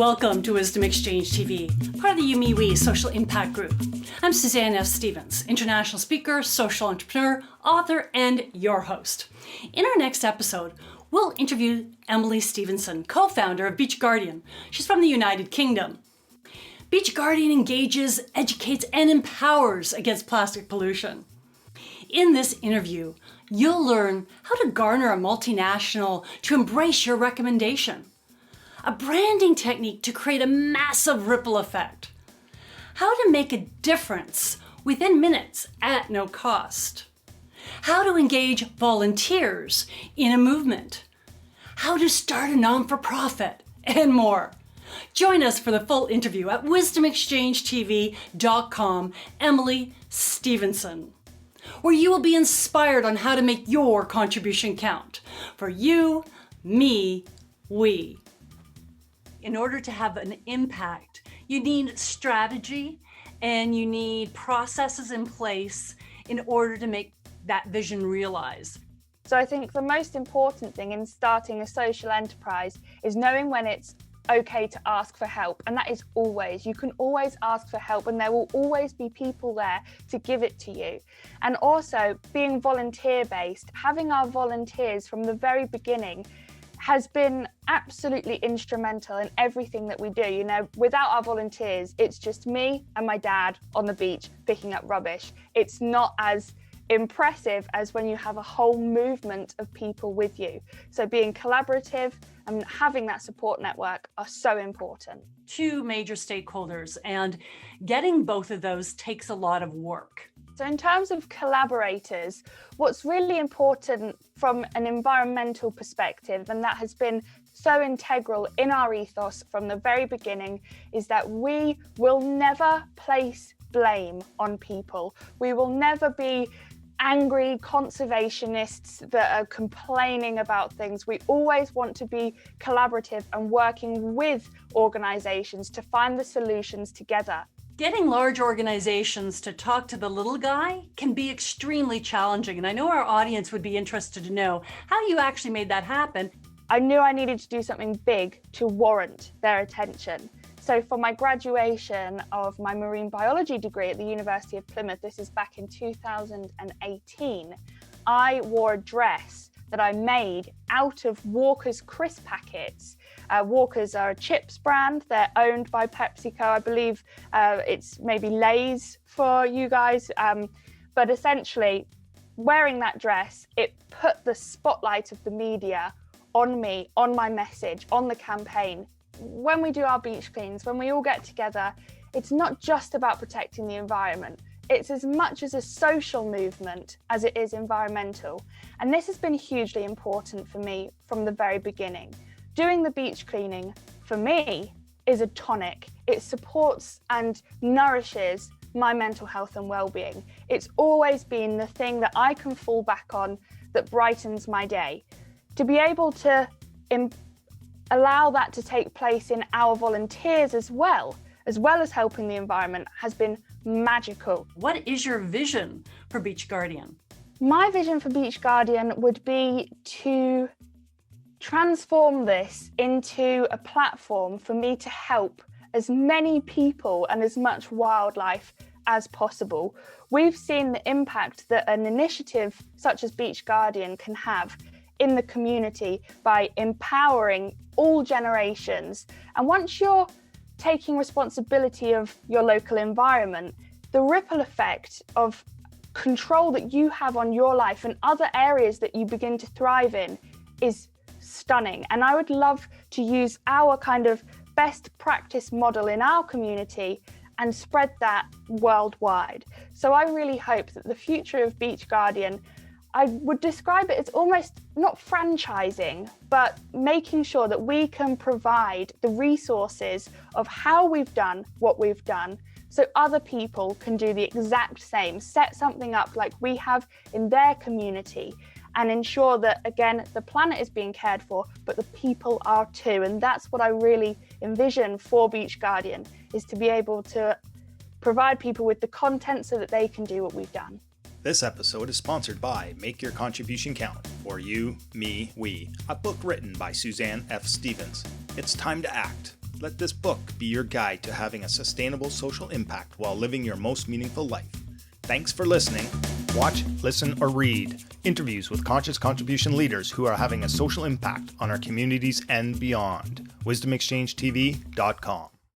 Welcome to Wisdom Exchange TV, part of the YouMeWe Social Impact Group. I'm Suzanne F. Stevens, international speaker, social entrepreneur, author, and your host. In our next episode, we'll interview Emily Stevenson, co-founder of Beach Guardian. She's from the United Kingdom. Beach Guardian engages, educates, and empowers against plastic pollution. In this interview, you'll learn how to garner a multinational to embrace your recommendation, a branding technique to create a massive ripple effect, how to make a difference within minutes at no cost, how to engage volunteers in a movement, how to start a non-for-profit, and more. Join us for the full interview at wisdomexchangetv.com, Emily Stevenson, where you will be inspired on how to make your contribution count for you, me, we. In order to have an impact, you need strategy and you need processes in place in order to make that vision realize. So I think the most important thing in starting a social enterprise is knowing when it's okay to ask for help, and that is always. You can always ask for help and there will always be people there to give it to you. And also being volunteer-based, having our volunteers from the very beginning has been absolutely instrumental in everything that we do. You know, without our volunteers, it's just me and my dad on the beach picking up rubbish. It's not as impressive as when you have a whole movement of people with you. So being collaborative and having that support network are so important. Two major stakeholders, and getting both of those takes a lot of work. So in terms of collaborators, what's really important from an environmental perspective, and that has been so integral in our ethos from the very beginning, is that we will never place blame on people. We will never be angry conservationists that are complaining about things. We always want to be collaborative and working with organizations to find the solutions together. Getting large organizations to talk to the little guy can be extremely challenging, and I know our audience would be interested to know how you actually made that happen. I knew I needed to do something big to warrant their attention. So for my graduation of my marine biology degree at the University of Plymouth, this is back in 2018, I wore a dress that I made out of Walker's crisp packets. Walker's are a chips brand. They're owned by PepsiCo. I believe it's maybe Lay's for you guys. But essentially, wearing that dress, it put the spotlight of the media on me, on my message, on the campaign. When we do our beach cleans, when we all get together, it's not just about protecting the environment. It's as much as a social movement as it is environmental. And this has been hugely important for me from the very beginning. Doing the beach cleaning, for me, is a tonic. It supports and nourishes my mental health and well-being. It's always been the thing that I can fall back on that brightens my day. To be able to allow that to take place in our volunteers as well as helping the environment, has been magical. What is your vision for Beach Guardian? My vision for Beach Guardian would be to transform this into a platform for me to help as many people and as much wildlife as possible. We've seen the impact that an initiative such as Beach Guardian can have in the community by empowering all generations. And once you're taking responsibility of your local environment, the ripple effect of control that you have on your life and other areas that you begin to thrive in is stunning. And I would love to use our kind of best practice model in our community and spread that worldwide. So I really hope that the future of Beach Guardian, I would describe it as almost not franchising, but making sure that we can provide the resources of how we've done what we've done so other people can do the exact same, set something up like we have in their community and ensure that, again, the planet is being cared for, but the people are too. And that's what I really envision for Beach Guardian, is to be able to provide people with the content so that they can do what we've done. This episode is sponsored by Make Your Contribution Count, or You, Me, We, a book written by Suzanne F. Stevens. It's time to act. Let this book be your guide to having a sustainable social impact while living your most meaningful life. Thanks for listening. Watch, listen, or read interviews with conscious contribution leaders who are having a social impact on our communities and beyond. WisdomExchangeTV.com